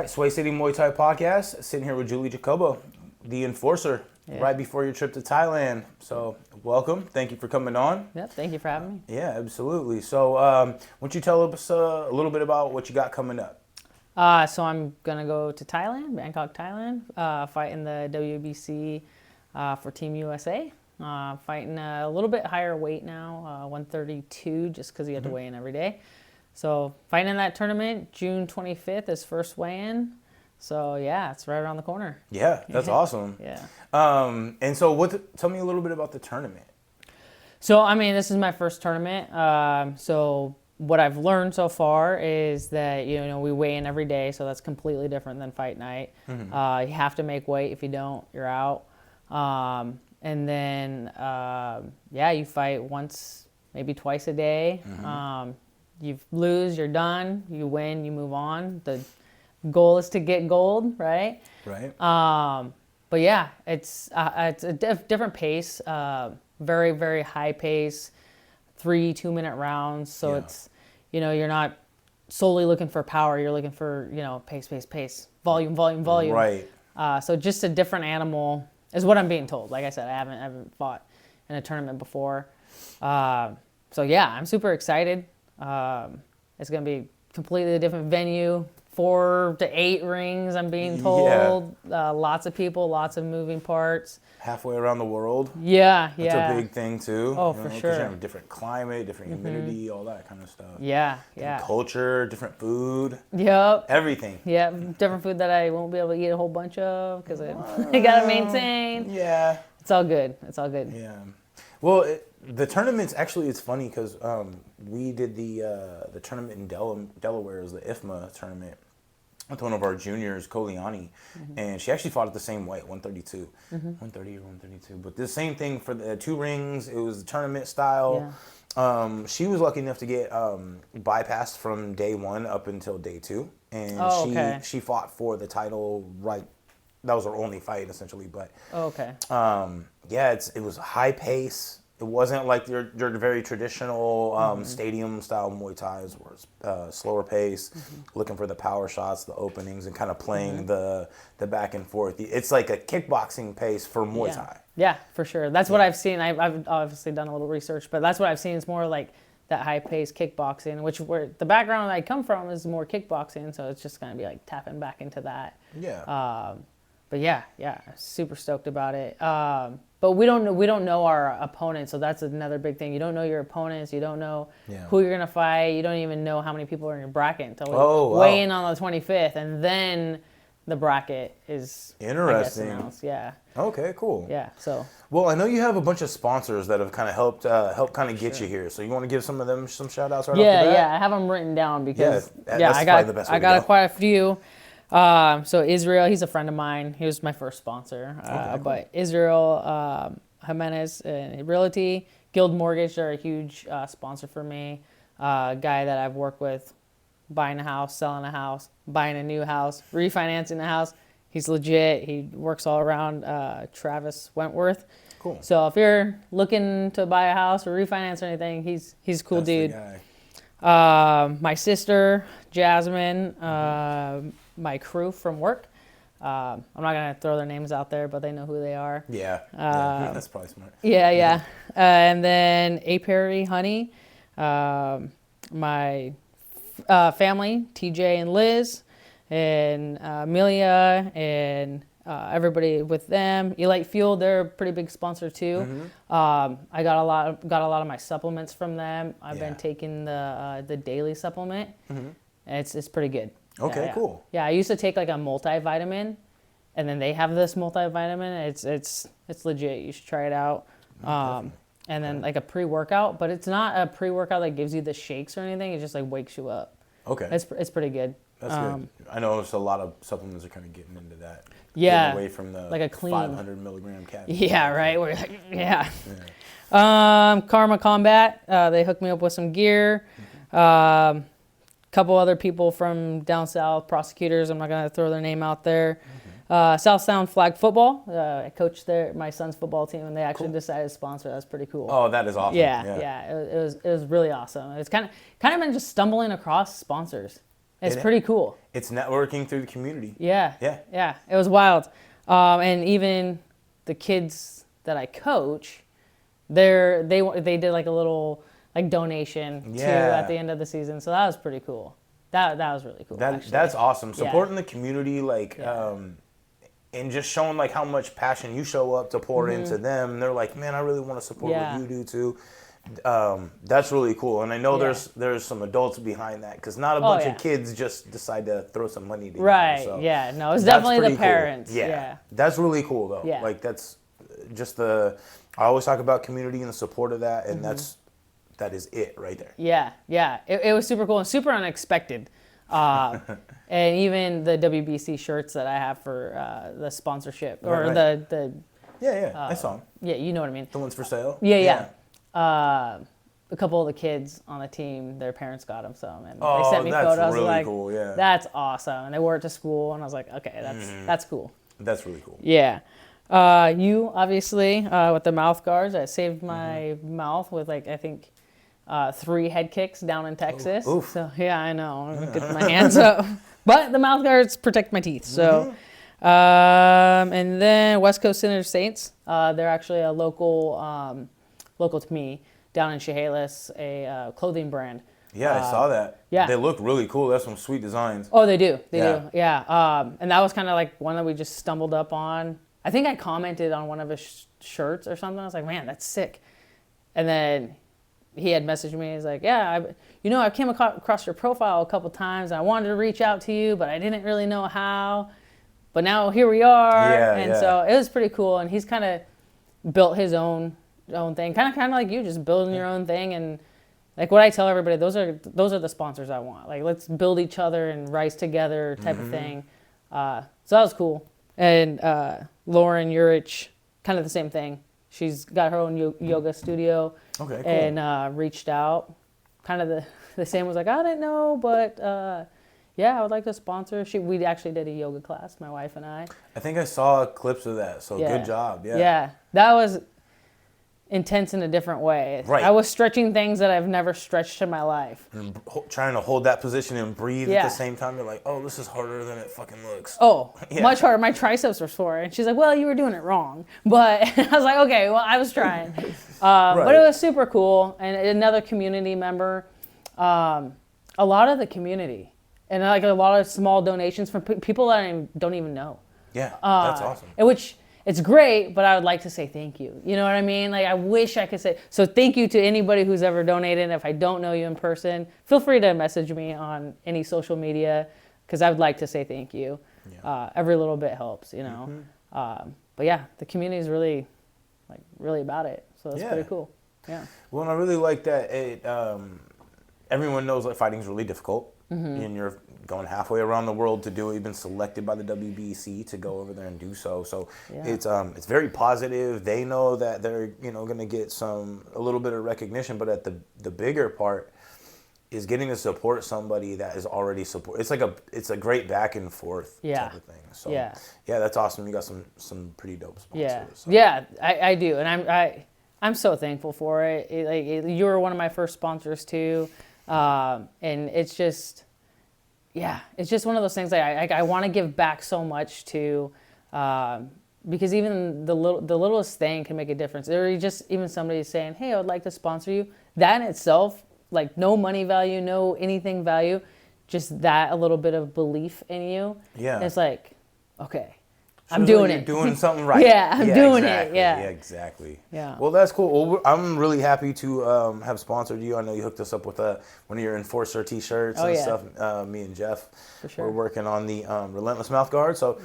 Sway City Muay Thai Podcast, sitting here with Julie Jacobo, the enforcer, right before your trip to Thailand. So, welcome. Thank you for coming on. Yep, thank you for having me. Yeah, absolutely. So, why don't you tell us a little bit about what you got coming up? So I'm going to go to Thailand, Bangkok, Thailand, fight in the WBC for Team USA. Fighting a little bit higher weight now, 132, just because you have to weigh in every day. So fighting in that tournament, June 25th is first weigh-in. So yeah, it's right around the corner. Yeah, that's awesome. Yeah. And so tell me a little bit about the tournament. So, I mean, this is my first tournament. So what I've learned so far is that, we weigh in every day. So that's completely different than fight night. You have to make weight. If you don't, you're out. And then, you fight once, maybe twice a day. You lose, you're done. You win, you move on. The goal is to get gold, right? Right. But yeah, it's a different pace. Very, very high pace. 3 2-minute rounds. So it's, you're not solely looking for power. You're looking for, pace. Volume. Right. So just a different animal is what I'm being told. Like I said, I haven't fought in a tournament before. So yeah, I'm super excited. It's going to be completely different venue, 4 to 8 rings, I'm being told. Yeah. Lots of people, lots of moving parts. Halfway around the world. Yeah. That's a big thing too. Oh, for sure. Because you have a different climate, different humidity, all that kind of stuff. Yeah. Different culture, different food. Yep. Everything. Yeah, different food that I won't be able to eat a whole bunch of because I got to maintain. Yeah. It's all good. Yeah. Well, the tournament's actually, it's funny because we did the tournament in Delaware. It was the IFMA tournament with one of our juniors, Koliani, and she actually fought at the same weight, 132, 130 or 132. But the same thing for the 2 rings. It was the tournament style. Yeah. She was lucky enough to get bypassed from day 1 up until day 2, and she fought for the title. Right, that was her only fight essentially. But it was high pace. It wasn't like your very traditional stadium style Muay Thai. It was slower pace, looking for the power shots, the openings, and kind of playing the back and forth. It's like a kickboxing pace for Muay Thai. Yeah, for sure. That's what I've seen. I've obviously done a little research, but that's what I've seen. It's more like that high pace kickboxing, where the background I come from is more kickboxing, so it's just going to be like tapping back into that. Yeah. But yeah, super stoked about it. But we don't know our opponents, so that's another big thing. You don't know your opponents. You don't know who you're gonna fight. You don't even know how many people are in your bracket until we weigh in on the 25th, and then the bracket is interesting. Announced. Yeah. Okay, cool. Yeah. So. Well, I know you have a bunch of sponsors that have kind of helped kind of get you here. So you want to give some of them some shout outs right off the bat? Yeah. I have them written down because I got quite a few. So Israel, he's a friend of mine. He was my first sponsor. Cool. But Israel Jimenez and Realty, Guild Mortgage, they're a huge sponsor for me. Guy that I've worked with, buying a house, selling a house, buying a new house, refinancing the house. He's legit. He works all around. Travis Wentworth. Cool. So if you're looking to buy a house or refinance or anything, he's a cool dude. The guy. My sister, Jasmine, my crew from work. I'm not going to throw their names out there, but they know who they are. Yeah, that's probably smart. Yeah. And then A. Perry, Honey, my family, TJ and Liz, and Amelia, and everybody with them. Elite Fuel, they're a pretty big sponsor too. I got a lot of my supplements from them. I've been taking the daily supplement. It's pretty good. Okay, cool. Yeah, I used to take like a multivitamin, and then they have this multivitamin. It's legit. You should try it out. And then like a pre-workout, but it's not a pre-workout that gives you the shakes or anything. It just like wakes you up. Okay. It's pretty good. That's good. I know a lot of supplements are kind of getting into that. Yeah. Getting away from the like a clean 500 milligram caffeine. Yeah, right. Karma Combat, they hooked me up with some gear. Couple other people from down south, prosecutors. I'm not going to throw their name out there. South Sound Flag Football. I coached my son's football team, and they actually decided to sponsor. That's pretty cool. Oh, that is awesome. Yeah. It was really awesome. It's kind of been just stumbling across sponsors. It's pretty cool. It's networking through the community. Yeah. Yeah. Yeah. It was wild. And even the kids that I coach, they did like a little like donation to at the end of the season. So that was pretty cool. That was really cool. That's awesome. Supporting the community, like, and just showing like how much passion you show up to pour into them. They're like, man, I really want to support what you do too. That's really cool. And I know there's some adults behind that, because not a bunch of kids just decide to throw some money together. Right. So yeah. No, it's definitely the parents. Cool. Yeah. That's really cool though. Yeah. Like that's just I always talk about community and the support of that, and that is it right there. Yeah. Yeah. It was super cool and super unexpected. And even the WBC shirts that I have for the sponsorship or the I saw them. Yeah, you know what I mean. The ones for sale. Yeah. A couple of the kids on the team, their parents got them some, and they sent me photos. Really like, cool. Yeah, that's awesome. And they wore it to school, and I was like, okay, that's cool. That's really cool. Yeah. You obviously with the mouth guards, I saved my mouth with like I think 3 head kicks down in Texas. Oof. So yeah, I know. I'm good for my hands up, but the mouth guards protect my teeth. So, and then West Coast Sinner Saints, they're actually a local to me down in Chehalis, a clothing brand. Yeah, I saw that. Yeah. They look really cool. That's some sweet designs. Oh, they do. They do. Yeah. And that was kind of like one that we just stumbled up on. I think I commented on one of his shirts or something. I was like, man, that's sick. And then he had messaged me. He's like, yeah, I came across your profile a couple times. And I wanted to reach out to you, but I didn't really know how. But now here we are. Yeah, so it was pretty cool. And he's kind of built his own thing, kind of like you, just building your own thing. And like what I tell everybody, those are the sponsors I want. Like, let's build each other and rise together type of thing. So that was cool. And Lauren Urich, kind of the same thing. She's got her own yoga studio. Okay, cool. And reached out, kind of the same. Was like, I didn't know, but I would like to sponsor. We actually did a yoga class, my wife and I. I think I saw clips of that. So good job. Yeah. Yeah, that was intense in a different way. Right. I was stretching things that I've never stretched in my life. And trying to hold that position and breathe at the same time. You're like, oh, this is harder than it fucking looks. Oh, much harder. My triceps were sore. And she's like, well, you were doing it wrong. But I was like, okay, well, I was trying. But it was super cool. And another community member, a lot of the community, and like a lot of small donations from people that I don't even know. Yeah, that's awesome. Which it's great, but I would like to say thank you. You know what I mean? Like, I wish I could say. So thank you to anybody who's ever donated. If I don't know you in person, feel free to message me on any social media, because I would like to say thank you. Yeah. Every little bit helps, you know. But yeah, the community is really about it. So that's pretty cool. Yeah. Well, and I really like that everyone knows that fighting is really difficult. And you're going halfway around the world to do it. You've been selected by the WBC to go over there and do so. So it's very positive. They know that they're going to get a little bit of recognition, but at the bigger part is getting to support somebody that is already support. It's a great back and forth type of thing. So yeah, that's awesome. You got some pretty dope sponsors. Yeah, I do, and I'm so thankful for it. You were one of my first sponsors too. And it's just one of those things that I want to give back so much to, because even the littlest thing can make a difference. Or just even somebody saying, hey, I would like to sponsor you. That in itself, like no money value, no anything value, just that a little bit of belief in you. Yeah. It's like, okay. I'm doing it. You're doing something right. I'm doing it. Yeah. Yeah, exactly. Yeah. Well, that's cool. Well, I'm really happy to have sponsored you. I know you hooked us up with one of your Enforcer T-shirts and stuff. Me and Jeff, we're working on the Relentless Mouth Guard. So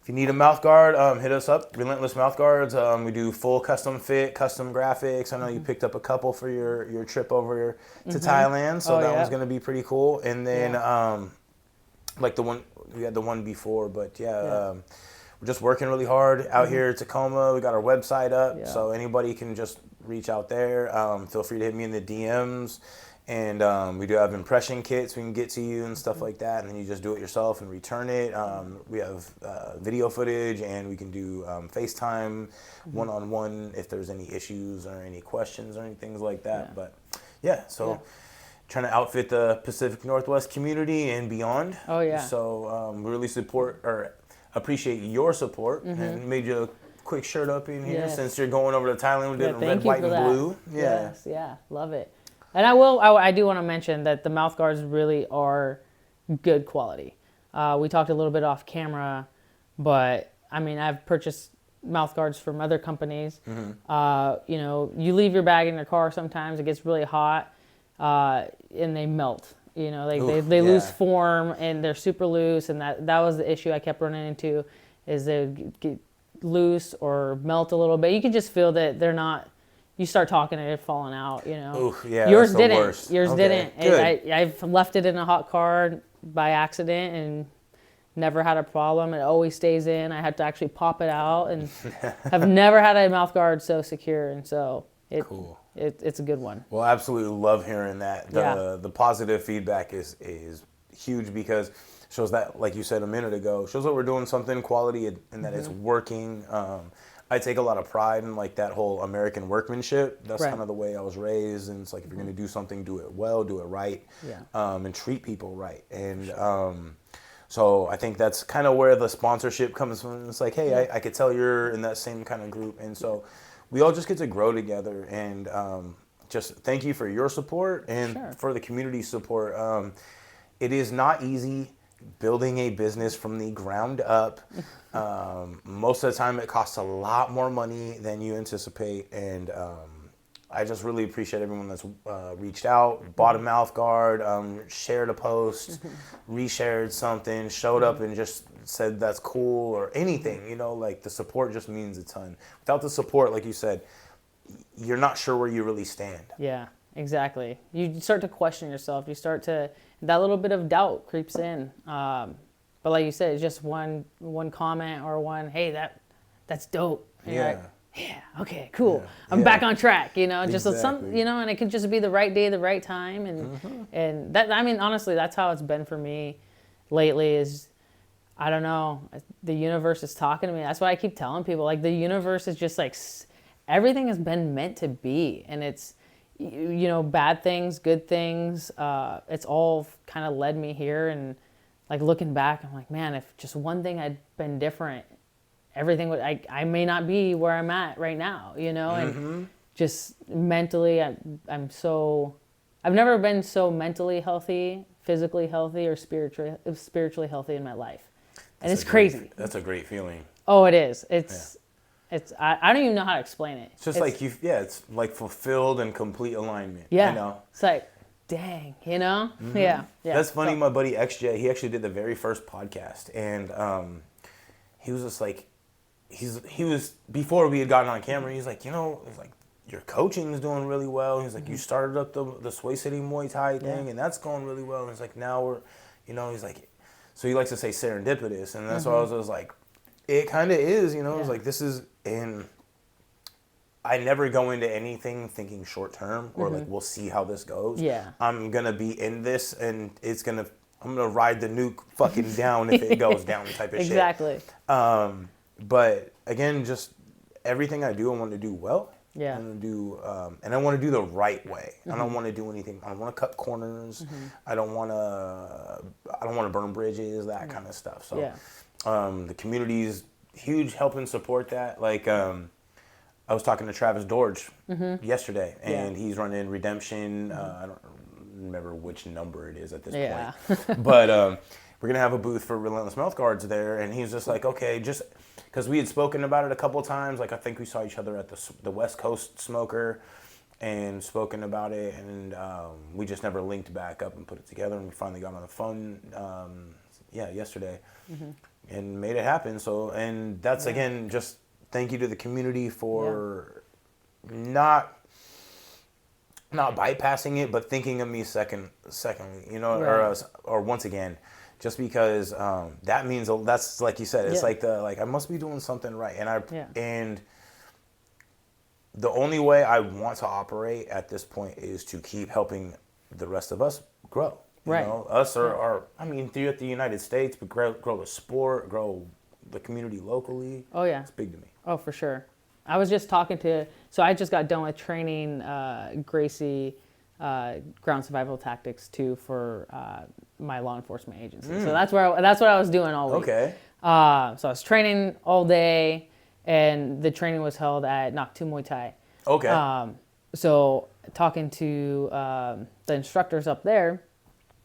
if you need a mouth guard, hit us up. Relentless Mouth Guards. We do full custom fit, custom graphics. I know you picked up a couple for your trip over to Thailand, so that one's going to be pretty cool. And then like the one we had the one before, but we're just working really hard out here at Tacoma. We got our website up, so anybody can just reach out there. Feel free to hit me in the DMs. And we do have impression kits we can get to you and stuff like that. And then you just do it yourself and return it. We have video footage, and we can do FaceTime one-on-one if there's any issues or any questions or anything like that. But trying to outfit the Pacific Northwest community and beyond. Oh, yeah. So we really appreciate your support, and made you a quick shirt up in here since you're going over to Thailand. We're doing red, white, and blue. Yeah. Yes, yeah, love it. And I do want to mention that the mouth guards really are good quality. We talked a little bit off camera, but I mean, I've purchased mouth guards from other companies. You know, you leave your bag in your car sometimes, it gets really hot, and they melt. You know, they lose form and they're super loose, and that was the issue I kept running into, is they get loose or melt a little bit. You can just feel that they're not. You start talking and it's falling out. You know, Oof, yeah, yours that's the didn't. worst. Yours Okay, didn't. good. I've left it in a hot car by accident and never had a problem. It always stays in. I had to actually pop it out, and have never had a mouth guard so secure, and so Cool. It's a good one. Well, absolutely love hearing that. The positive feedback is huge, because shows that, like you said a minute ago, shows that we're doing something quality and that it's working. I take a lot of pride in like that whole American workmanship. That's kind of the way I was raised, and it's like, if you're going to do something, do it well, do it right, and treat people right. And so I think that's kind of where the sponsorship comes from. It's like, hey, I could tell you're in that same kind of group, and so we all just get to grow together. And just thank you for your support and for the community support. It is not easy building a business from the ground up. Most of the time it costs a lot more money than you anticipate, and I just really appreciate everyone that's reached out, bought a mouth guard, shared a post, reshared something, showed up and just said that's cool, or anything. You know, like, the support just means a ton. Without the support, like you said, you're not sure where you really stand. Yeah, exactly. You start to question yourself. You start to, that little bit of doubt creeps in. But like you said, it's just one comment or one, hey, that's dope. And you're like, yeah, okay, cool. I'm back on track, you know, just some, you know, and it could just be the right day, the right time. And that, I mean, honestly, that's how it's been for me lately. Is, I don't know, the universe is talking to me. That's why I keep telling people, like, the universe is just like, everything has been meant to be. And it's, you know, bad things, good things, it's all kind of led me here. And like, looking back, I'm like, man, if just one thing had been different, everything would, I may not be where I'm at right now, you know. And just mentally, I'm so, I've never been so mentally healthy, physically healthy, or spiritually healthy in my life. And it's crazy. That's a great feeling. Oh, it is. It's I don't even know how to explain it. It's just like it's like fulfilled and complete alignment. Yeah. You know? It's like, dang, you know? Yeah. That's funny. So, my buddy XJ, he actually did the very first podcast, and he was just like, he was, before we had gotten on camera, he's like, you know, he's like, your coaching is doing really well. He's like, you started up the Sway City Muay Thai thing, and that's going really well. And he's like, now we're, you know, he's like, so he likes to say serendipitous, and that's why I was like, it kind of is, you know. It's like, this is, and I never go into anything thinking short term, or like, we'll see how this goes. Yeah, I'm gonna be in this, and I'm gonna ride the nuke fucking down if it goes down, type of shit. Exactly. But again, just everything I do, I want to do well. Yeah. I want to do, and I want to do the right way. I don't want to do anything. I don't want to cut corners. I don't want to burn bridges, that kind of stuff. So, the community's huge, helping support that. Like, I was talking to Travis Dorge yesterday, and he's running Redemption. I don't remember which number it is at this point, but we're gonna have a booth for Relentless Mouth Guards there, and he's just like, okay, just because we had spoken about it a couple of times. Like, I think we saw each other at the West Coast Smoker and spoken about it, and we just never linked back up and put it together, and we finally got on the phone yesterday and made it happen. So, and that's again, just thank you to the community for not bypassing it, but thinking of me secondly, you know, or once again, just because that means, that's like you said, it's like I must be doing something right, and the only way I want to operate at this point is to keep helping the rest of us grow. You know, us or I mean, throughout the United States, but grow the sport, grow the community locally. Oh yeah, it's big to me. Oh, for sure. I was just talking to, so I just got done with training Gracie ground survival tactics too for my law enforcement agency. So that's what I was doing all week. Okay. So I was training all day, and the training was held at Nak 2 Muay Thai. Okay. So talking to the instructors up there,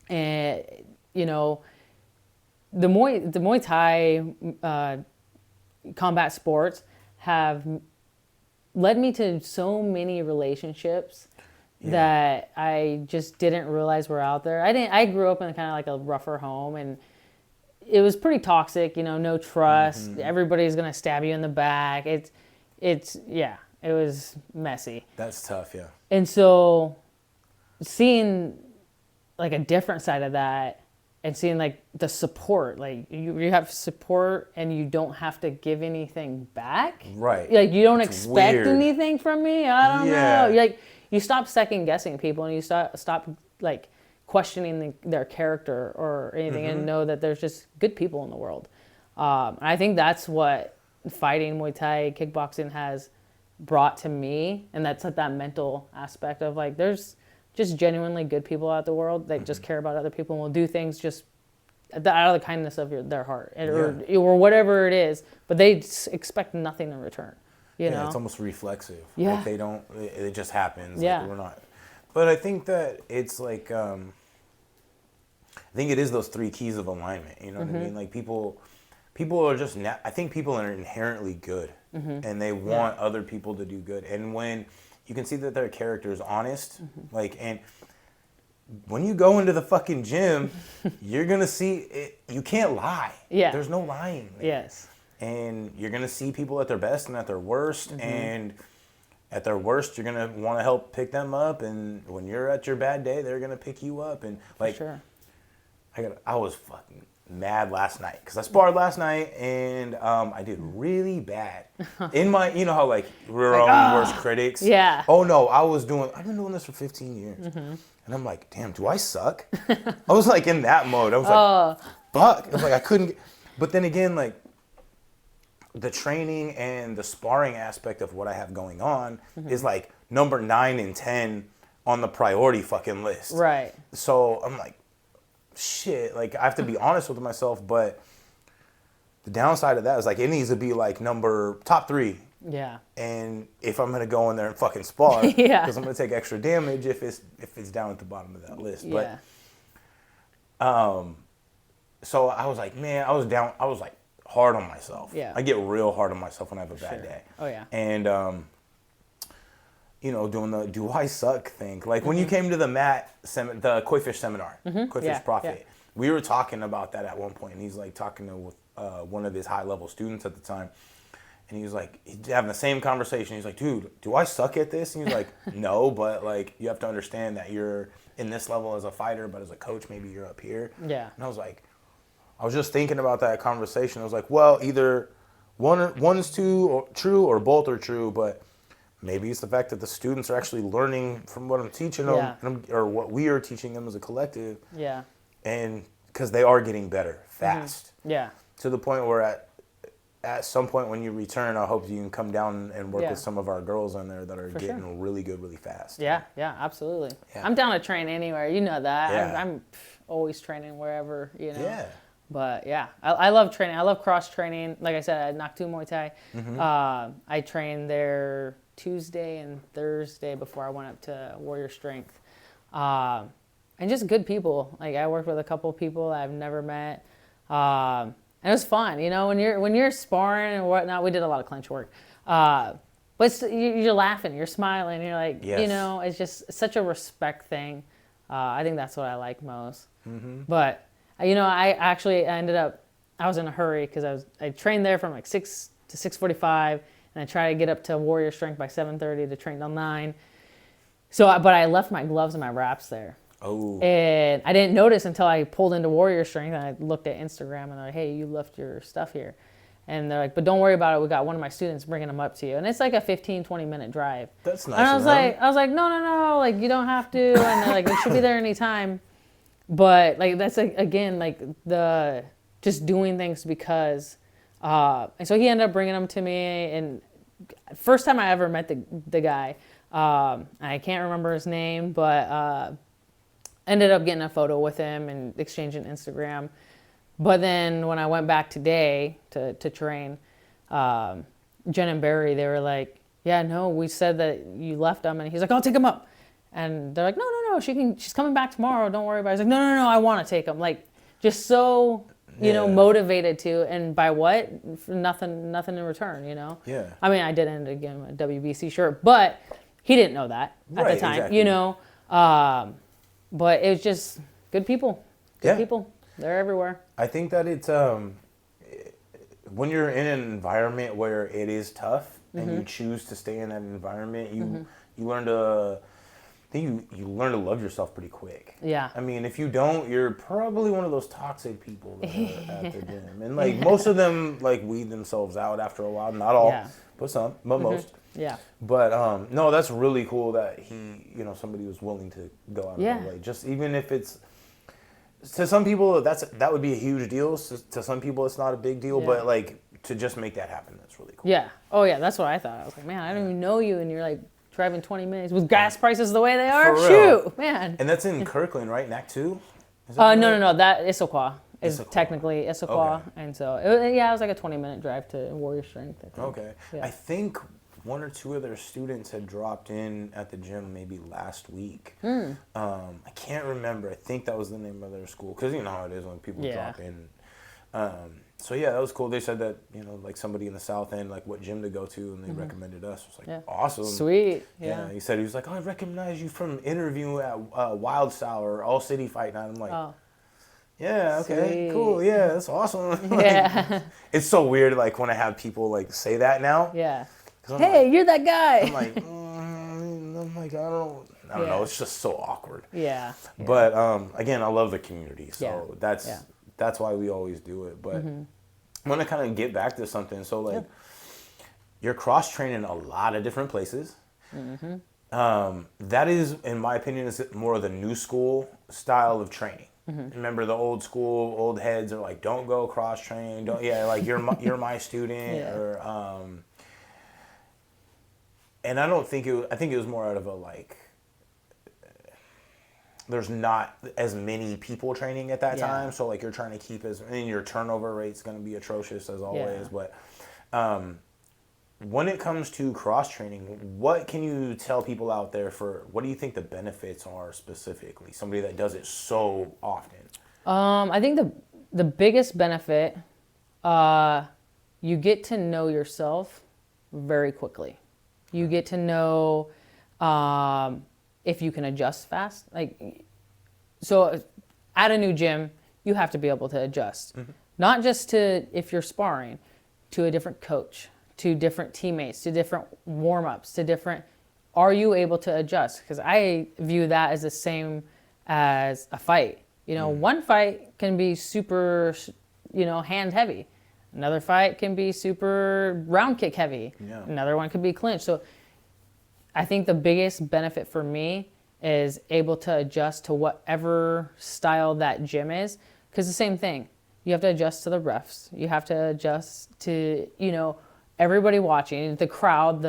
and you know, the Muay Thai combat sports have led me to so many relationships that I just didn't realize were out there. I grew up in kind of like a rougher home, and it was pretty toxic. You know, no trust. Everybody's gonna stab you in the back. It was messy. That's tough, yeah. And so seeing like a different side of that, and seeing like the support, like you have support and you don't have to give anything back. Right. Like you don't It's expect weird. anything from me. I don't know. Like you stop second guessing people, and you stop like questioning their character or anything, and know that there's just good people in the world. And I think that's what fighting, Muay Thai, kickboxing has brought to me, and that's like that mental aspect of like there's just genuinely good people out the world that just care about other people and will do things just out of the kindness of their heart, or whatever it is, but they expect nothing in return. You know? It's almost reflexive. Yeah. Like they don't, it just happens. Yeah. Like we're not. But I think that it's like, I think it is those 3 keys of alignment. You know what I mean? Like people are just, I think people are inherently good, and they want other people to do good. And when you can see that their character is honest, like, and when you go into the fucking gym, you're going to see it, you can't lie. Yeah. There's no lying there. Yes. And you're going to see people at their best and at their worst. And at their worst, you're going to want to help pick them up. And when you're at your bad day, they're going to pick you up. And like, For sure. I was fucking mad last night because I sparred last night, and I did really bad. In my, you know how like we're our own worst critics? Yeah. Oh no, I've been doing this for 15 years. And I'm like, damn, do I suck? I was like in that mode. I was like, fuck. I was like, I couldn't. But then again, like, the training and the sparring aspect of what I have going on is like number 9 and 10 on the priority fucking list. Right. So I'm like, shit, like I have to be honest with myself, but the downside of that is like it needs to be like top 3. Yeah. And if I'm gonna go in there and fucking spar, because I'm gonna take extra damage if it's down at the bottom of that list. Yeah. But so I was like, man, I was like hard on myself. Yeah. I get real hard on myself when I have a bad day. Oh yeah. And you know, doing the do I suck thing. Like when you came to the the Koi Fish seminar, Koi Fish Profit, we were talking about that at one point, and he's like talking to one of his high level students at the time, and he was like, he's having the same conversation. He's like, dude, do I suck at this? And he's like, no, but like you have to understand that you're in this level as a fighter, but as a coach, maybe you're up here. Yeah. And I was just thinking about that conversation. I was like, well, either one is true or both are true, but maybe it's the fact that the students are actually learning from what I'm teaching them, or what we are teaching them as a collective. Yeah. And because they are getting better fast. Yeah. To the point where at some point when you return, I hope you can come down and work with some of our girls on there that are getting really good really fast. Yeah, absolutely. Yeah. I'm down to train anywhere. You know that. Yeah. I'm always training wherever, you know. Yeah. But yeah, I love training. I love cross training. Like I said, at Nak 2 Muay Thai, I trained there Tuesday and Thursday before I went up to Warrior Strength. And just good people. Like I worked with a couple people I've never met. And it was fun, you know, when you're sparring and whatnot. We did a lot of clinch work. But you're laughing, you're smiling, you're like, you know, it's just such a respect thing. I think that's what I like most. But, you know, I was in a hurry because I trained there from like 6 to 6:45, and I tried to get up to Warrior Strength by 7:30 to train till 9. But I left my gloves and my wraps there. Oh. And I didn't notice until I pulled into Warrior Strength, and I looked at Instagram, and they're like, hey, you left your stuff here. And they're like, but don't worry about it. We got one of my students bringing them up to you. And it's like a 15, 20-minute drive. That's nice. And I was like, no, like you don't have to. And they're like, it should be there anytime. But like that's like, again, like the just doing things because. And so he ended up bringing them to me. And first time I ever met the guy, I can't remember his name, but ended up getting a photo with him and exchanging Instagram. But then when I went back today to train, Jen and Barry, they were like, yeah, no, we said that you left them. And he's like, I'll take him up. And they're like, no, she's coming back tomorrow. Don't worry about it. He's like, no, I want to take him. Like, just so, motivated to. And by what? For nothing in return, Yeah. I mean, I did end up getting a WBC shirt, but he didn't know that at the time, exactly. But it was just good people. Good people. They're everywhere. I think that it's when you're in an environment where it is tough and you choose to stay in that environment, you learn to you learn to love yourself pretty quick. Yeah. I mean, if you don't, you're probably one of those toxic people that are at the gym. And like most of them like weed themselves out after a while. Not all, but some, but most. Yeah. But no, that's really cool that somebody was willing to go out of their way. Just even if it's to some people that would be a huge deal. To some people it's not a big deal, but like to just make that happen, that's really cool. Yeah. Oh yeah, that's what I thought. I was like, man, I don't even know you, and you're like driving 20 minutes with gas prices the way they are. Shoot, man. And that's in Kirkland, right? NAC 2? No. That Issaquah is technically Issaquah, and so it was like a 20-minute drive to Warrior Strength. I think. Okay. Yeah. I think one or two of their students had dropped in at the gym maybe last week. I can't remember. I think that was the name of their school, because you know how it is when people drop in. So yeah, that was cool. They said that like somebody in the South End, like what gym to go to, and they recommended us. It was like awesome, sweet. Yeah. He was like, oh, I recognize you from interview at Wild Style or All City Fight Night. I'm like, yeah, okay, sweet. Cool, yeah, that's awesome. Yeah. It's so weird, like when I have people like say that now. Yeah. Hey, like, you're that guy. I'm like, I don't know. It's just so awkward. Yeah. But again, I love the community, so that's why we always do it. But I want to kind of get back to something. So like, you're cross training a lot of different places. That is, in my opinion, is more of the new school style of training. Remember the old school, old heads are like, don't go cross train. Don't like you're my student or. And I don't think I think it was more out of a like. There's not as many people training at that time, so like you're trying to keep your turnover rate's going to be atrocious as always. But when it comes to cross training, what can you tell people out there what do you think the benefits are specifically? Somebody that does it so often. I think the biggest benefit, you get to know yourself very quickly. You get to know if you can adjust fast. So at a new gym, you have to be able to adjust. Not just to, if you're sparring, to a different coach, to different teammates, to different warm-ups, are you able to adjust? Because I view that as the same as a fight. One fight can be super, hand heavy. Another fight can be super round kick heavy. Yeah. Another one could be clinch. So I think the biggest benefit for me is able to adjust to whatever style that gym is. Because the same thing, you have to adjust to the refs. You have to adjust to, everybody watching, the crowd,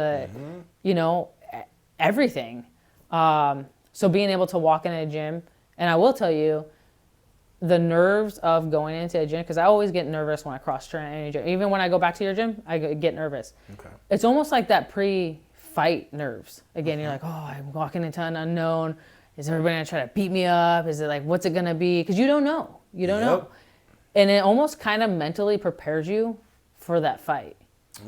everything. So being able to walk in a gym, and I will tell you, the nerves of going into a gym, because I always get nervous when I cross train at any gym. Even when I go back to your gym, I get nervous. Okay. It's almost like that pre-fight nerves. Again, you're like, oh, I'm walking into an unknown. Is everybody going to try to beat me up? Is it like, what's it going to be? Because you don't know. You don't know. And it almost kind of mentally prepares you for that fight.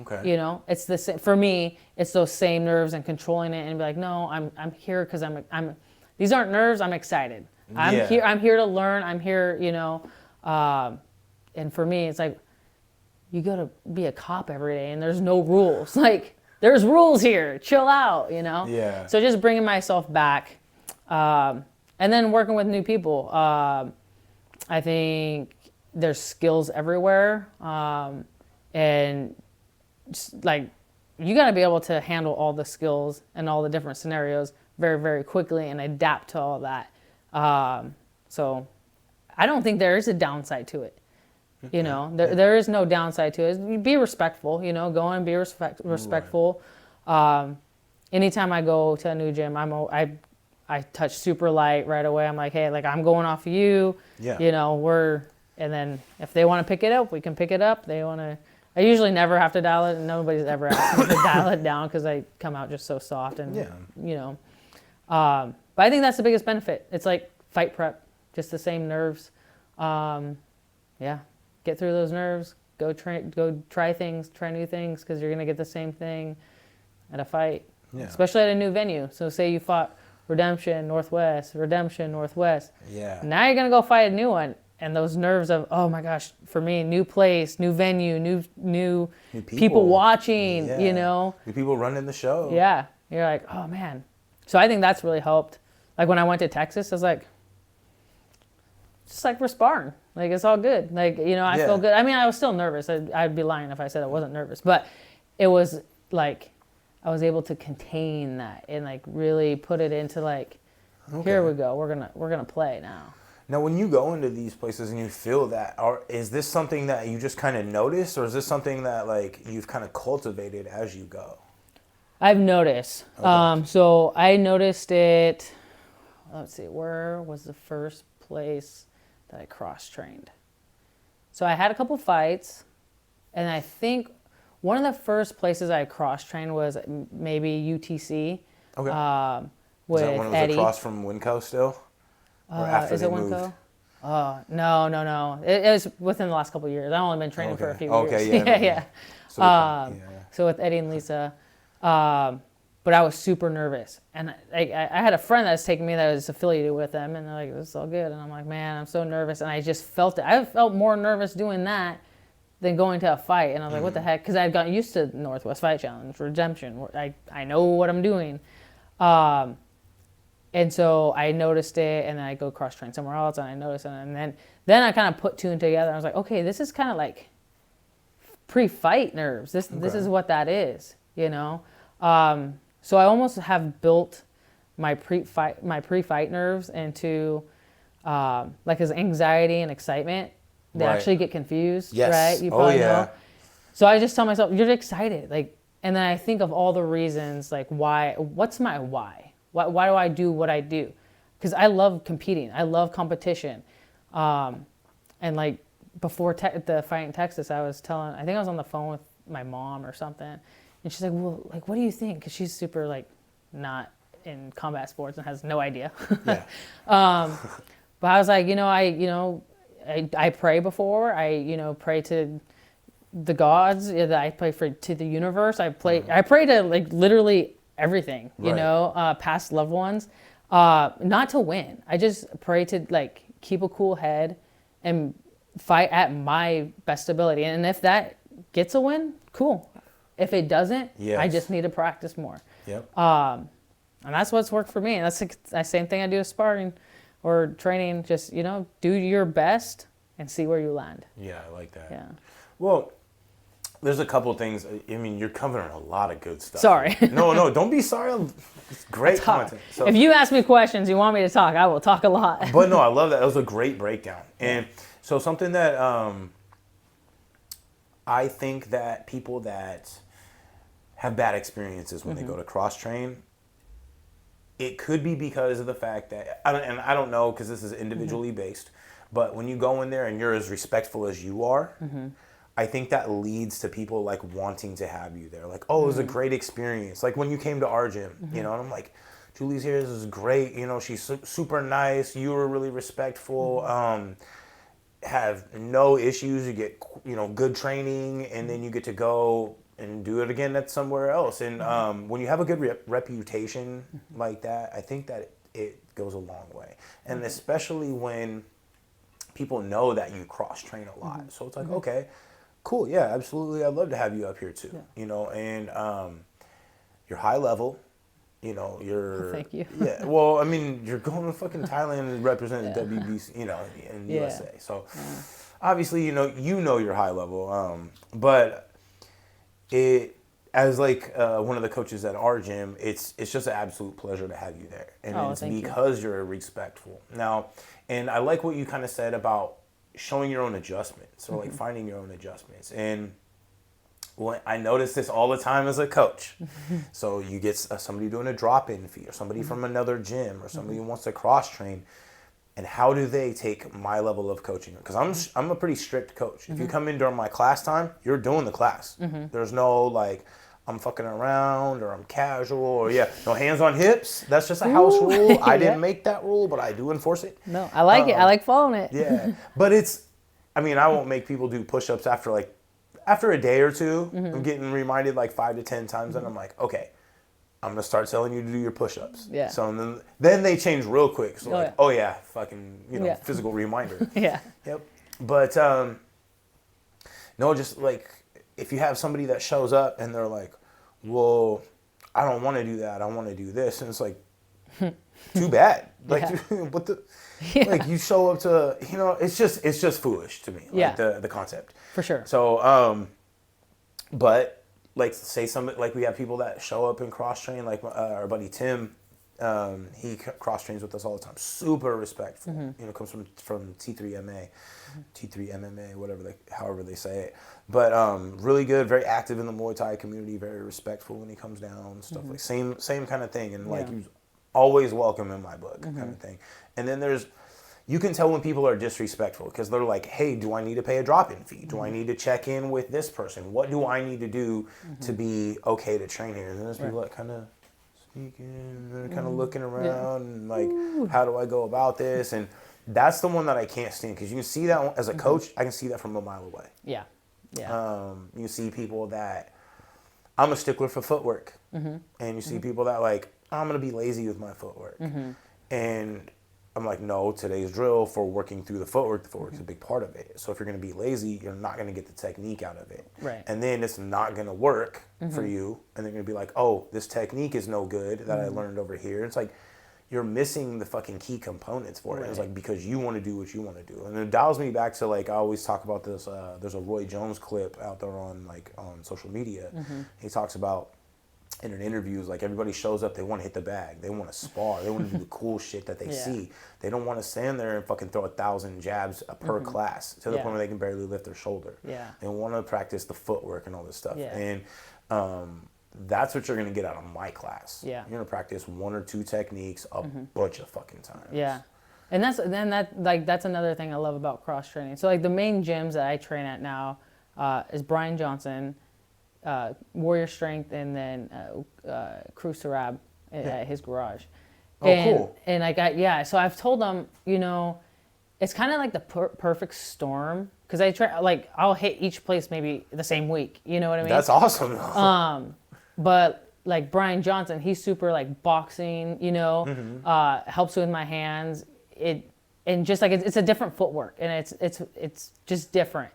Okay. It's the same. For me, it's those same nerves and controlling it and be like, no, I'm here because I'm. These aren't nerves. I'm excited. I'm here to learn. I'm here, and for me, it's like, you got to be a cop every day, and there's no rules. Like, there's rules here. Chill out, Yeah. So just bringing myself back, and then working with new people. I think there's skills everywhere, and just, like, you got to be able to handle all the skills and all the different scenarios very, very quickly and adapt to all that. So I don't think there is a downside to it. There is no downside to it. Be respectful, go and be respectful. Right. anytime I go to a new gym, I touch super light right away. I'm like, hey, like I'm going off of you. Yeah. You know, and then if they want to pick it up, we can pick it up. They want to. I usually never have to dial it, and nobody's ever asked me to dial it down because I come out just so soft and you know. But I think that's the biggest benefit. It's like fight prep, just the same nerves. Yeah, get through those nerves. Go try things, try new things, because you're gonna get the same thing at a fight, especially at a new venue. So say you fought Redemption Northwest. Yeah. Now you're gonna go fight a new one, and those nerves of, oh my gosh, for me, new place, new venue, new people watching, you know, new people running the show. Yeah, you're like, oh man. So I think that's really helped. Like when I went to Texas, I was like, just like we're sparring. Like it's all good. Like, you know, I feel good. I mean, I was still nervous. I'd be lying if I said I wasn't nervous. But it was like I was able to contain that and like really put it into like, here we go. We're gonna play now. Now, when you go into these places and you feel that, is this something that you just kind of notice, or is this something that like you've kind of cultivated as you go? I've noticed. Okay. So I noticed it. Let's see, where was the first place that I cross-trained? So I had a couple fights, and I think one of the first places I cross-trained was maybe UTC. Okay. With is that when it was Eddie. across from Winco still? Or after Is they it moved? Winco? No. It was within the last couple of years. I've only been training for a few years. Okay, yeah. Yeah. So with Eddie and Lisa. But I was super nervous. And I had a friend that was taking me that was affiliated with them, and they're like, this is all good. And I'm like, man, I'm so nervous. And I just felt it. I felt more nervous doing that than going to a fight. And I was like, what the heck? Because I'd gotten used to Northwest Fight Challenge, Redemption. I know what I'm doing. And so I noticed it, and then I go cross-train somewhere else, and I noticed it. And then I kind of put two and together. I was like, okay, this is kind of like pre-fight nerves. This is what that is, you know? So I almost have built my pre-fight nerves into like his anxiety and excitement. They actually get confused, right? You probably know. So I just tell myself, you're excited, like, and then I think of all the reasons, like what's my why? Why do I do what I do? Because I love competing. I love competition. And like before the fight in Texas, I think I was on the phone with my mom or something. And she's like, well, like, what do you think? Because she's super like not in combat sports and has no idea. Yeah. But I was like, I pray before. I pray to the gods. I pray to the universe. I pray to like literally everything, past loved ones, not to win. I just pray to like keep a cool head and fight at my best ability. And if that gets a win, cool. If it doesn't, I just need to practice more. Yep. And that's what's worked for me. And that's the same thing I do with sparring or training. Just, do your best and see where you land. Yeah, I like that. Yeah. Well, there's a couple things. I mean, you're covering a lot of good stuff. Sorry. No, don't be sorry. It's great content. So, if you ask me questions, you want me to talk, I will talk a lot. But no, I love that. That was a great breakdown. And so something that I think that people that have bad experiences when they go to cross-train, it could be because of the fact that, and I don't know because this is individually based, but when you go in there and you're as respectful as you are, I think that leads to people like wanting to have you there. Like, oh, it was a great experience. Like when you came to our gym, and I'm like, Julie's here, this is great. She's super nice. You were really respectful. Have no issues. You get, good training, and then you get to go and do it again at somewhere else. And when you have a good reputation like that, I think that it goes a long way. And especially when people know that you cross-train a lot. So it's like, okay, cool, yeah, absolutely. I'd love to have you up here too. And you're high level. You're. Thank you. Yeah. Well, I mean, you're going to fucking Thailand and representing WBC, in USA. So obviously, you know you're high level. But it, as like one of the coaches at our gym, it's just an absolute pleasure to have you there, and it's because you're respectful. Now, and I like what you kind of said about showing your own adjustments or like finding your own adjustments. And Well, I notice this all the time as a coach. So you get somebody doing a drop-in fee, or somebody from another gym, or somebody who wants to cross-train. And how do they take my level of coaching? Because I'm a pretty strict coach. If you come in during my class time, you're doing the class. There's no like, I'm fucking around, or I'm casual, or no hands on hips. That's just a house rule. I didn't make that rule, but I do enforce it. No, I like it. I like following it. Yeah, but I won't make people do push-ups after a day or two. I'm getting reminded like 5 to 10 times, and I'm like, okay, I'm gonna start telling you to do your push-ups. Yeah. So then they change real quick. So fucking physical reminder. Yeah. Yep. But no, just like if you have somebody that shows up and they're like, well, I don't want to do that. I want to do this, and it's like, too bad. Like, what the? Yeah. Like you show up to, it's just foolish to me. Like the concept. For sure. So, but like say like we have people that show up and cross train, like our buddy Tim, he cross trains with us all the time. Super respectful. Comes from T3MA, T3 MMA, however they say it. But really good, very active in the Muay Thai community, very respectful when he comes down, stuff like same kind of thing, and like he's always welcome in my book, kind of thing. And then you can tell when people are disrespectful because they're like, hey, do I need to pay a drop-in fee? Do I need to check in with this person? What do I need to do to be okay to train here? And then there's people that kind of speaking, they're kind of looking around and like, how do I go about this? And that's the one that I can't stand because you can see that as a coach, I can see that from a mile away. Yeah. Yeah. You see people that, I'm a stickler for footwork. And you see people that like, I'm going to be lazy with my footwork. And I'm like, no, today's drill for working through the footwork is a big part of it. So if you're going to be lazy, you're not going to get the technique out of it. Right. And then it's not going to work for you. And they're going to be like, oh, this technique is no good that I learned over here. It's like, you're missing the fucking key components for it. It's like, because you want to do what you want to do. And it dials me back to like, I always talk about this, there's a Roy Jones clip out there on social media. He talks about, in an interview, is like everybody shows up, they want to hit the bag, they want to spar, they want to do the cool shit that they see. They don't want to stand there and fucking throw 1,000 jabs per class to the point where they can barely lift their shoulder. They want to practice the footwork and all this stuff. And that's what you're going to get out of my class. You're going to practice 1 or 2 techniques a bunch of fucking times. And that's another thing I love about cross training. So like the main gyms that I train at now is Brian Johnson, Warrior Strength, and then Crew Sarab at his garage. Cool. And so I've told them, it's kind of like the perfect storm because I try I'll hit each place maybe the same week. You know what I mean? That's awesome. But like Brian Johnson, he's super like boxing. Helps with my hands. And just like it's a different footwork, and it's just different.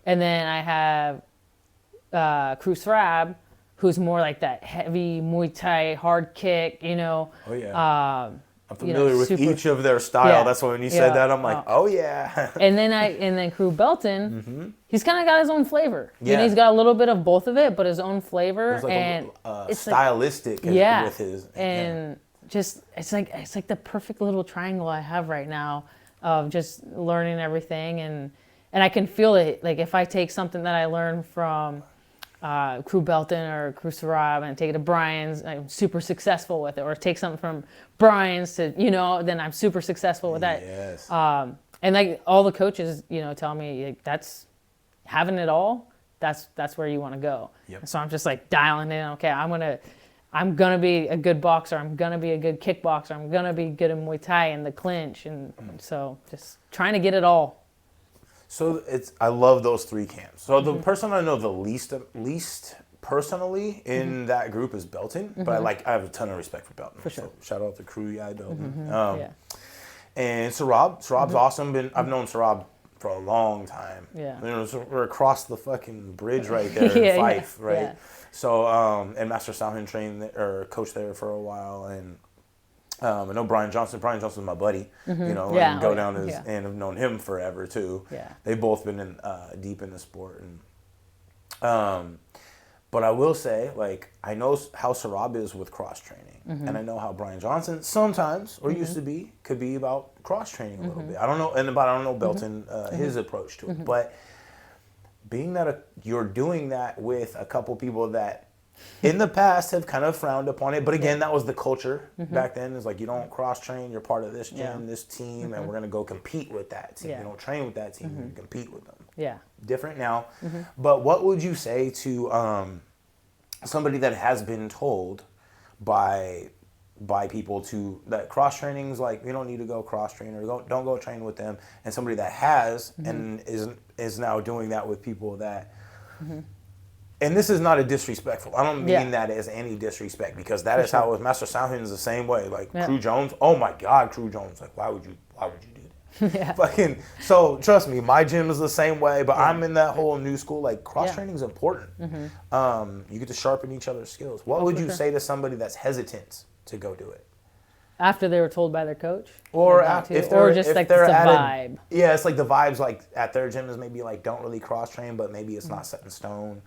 And then I have Crew Sarab, who's more like that heavy Muay Thai hard kick, I'm familiar with each of their style. That's why when you said that, I'm like, and then Crew Belton, he's kind of got his own flavor. He's got a little bit of both of it, but his own flavor. Like it's stylistic with his. And just it's like the perfect little triangle I have right now of just learning everything, and I can feel it. Like if I take something that I learned from Crew Belton or Crew Sarab and take it to Brian's, I'm super successful with it. Or take something from Brian's to, then I'm super successful with that. Yes. And like all the coaches, tell me like, that's having it all. That's where you want to go. So I'm just like dialing in. Okay, I'm gonna be a good boxer. I'm gonna be a good kickboxer. I'm gonna be good in Muay Thai and the clinch. And so just trying to get it all. So I love those 3 camps. So the person I know the least personally in that group is Belton, but I have a ton of respect for Belton. For sure. So shout out to Crew Belton. And Sarab's awesome. I've known Sarab for a long time. So we're across the fucking bridge right there in Fife, right? So and Master Salhin trained or coached there for a while, and I know Brian Johnson. Brian Johnson's my buddy, and go down and I've known him forever too. They've both been deep in the sport, and but I will say, like, I know how Sarab is with cross training, and I know how Brian Johnson sometimes, or used to be, could be about cross training a little bit. I don't know, but I don't know Belton his approach to it, but being that you're doing that with a couple people that in the past have kind of frowned upon it, but again, that was the culture back then. It's like, you don't cross train, you're part of this gym, this team, and we're gonna go compete with that team. You don't train with that team, you compete with them. Yeah. Different now. But what would you say to somebody that has been told by people that cross training's like, you don't need to go cross train, or don't go train with them, and somebody that has and is now doing that with people that and this is not a disrespectful. I don't mean that as any disrespect, because that is how it was. Master Soundhin's the same way. Like Crew Jones, oh my God, Crew Jones. Like, why would you do that? Fucking. So trust me, my gym is the same way. But I'm in that whole new school. Like, cross training is important. You get to sharpen each other's skills. What would you say to somebody that's hesitant to go do it? After they were told by their coach, or if they're just like the vibe. It's like the vibes. Like at their gym is maybe like don't really cross train, but maybe it's not set in stone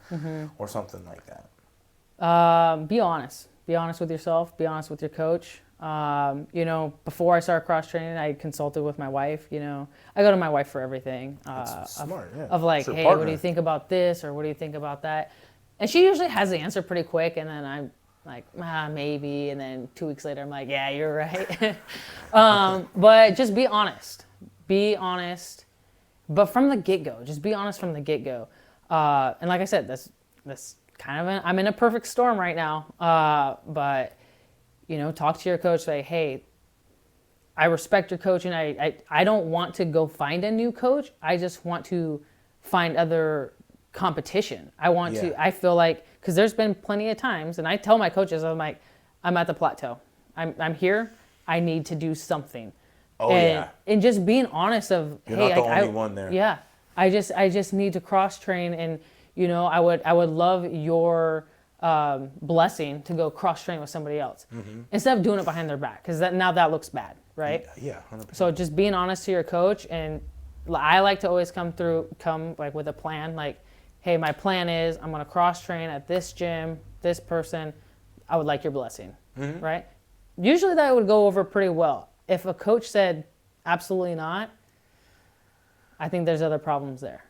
or something like that. Be honest. Be honest with yourself. Be honest with your coach. Before I started cross training, I consulted with my wife. I go to my wife for everything. That's smart. Yeah. Of like, hey, what do you think about this, or what do you think about that? And she usually has the answer pretty quick, and then I'm like, maybe, and then 2 weeks later, I'm like, yeah, you're right. But just be honest. Be honest. But from the get-go, just be honest from the get-go. And like I said, that's kind of I'm in a perfect storm right now. But, talk to your coach, say, hey, I respect your coach, and I don't want to go find a new coach. I just want to find other competition. I feel like, because there's been plenty of times, and I tell my coaches, I'm like, I'm at the plateau. I'm here. I need to do something. And just being honest of, you're not the only one there. Yeah, I just need to cross train, and I would love your blessing to go cross train with somebody else instead of doing it behind their back, because now that looks bad, right? Yeah, 100%. So just being honest to your coach, and I like to always come like with a plan, like, hey, my plan is I'm going to cross train at this gym, this person. I would like your blessing, right? Usually that would go over pretty well. If a coach said absolutely not, I think there's other problems there,